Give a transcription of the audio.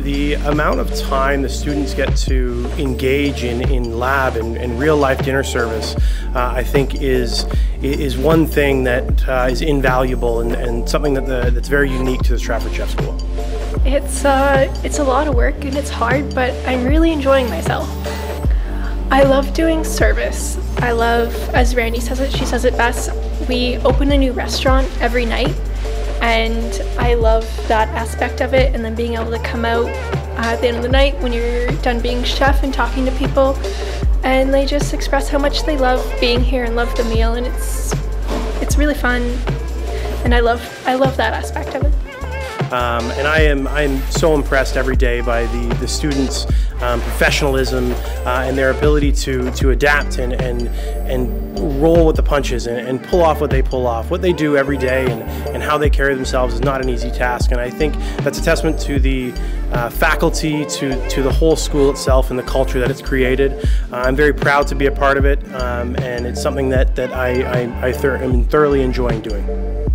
The amount of time the students get to engage in lab and real life dinner service, I think is one thing that is invaluable and something that's very unique to the Stratford Chefs School. It's a lot of work and it's hard, but I'm really enjoying myself. I love doing service. I love, as Randy says it, she says it best, we open a new restaurant every night. And I love that aspect of it, and then being able to come out at the end of the night when you're done being chef and talking to people, and they just express how much they love being here and love the meal, and it's really fun, and I love that aspect of it. And I am so impressed every day by the students' professionalism and their ability to adapt and roll with the punches and pull off what they pull off. What they do every day and how they carry themselves is not an easy task, and I think that's a testament to the faculty, to the whole school itself and the culture that it's created. I'm very proud to be a part of it, and it's something that I'm thoroughly enjoying doing.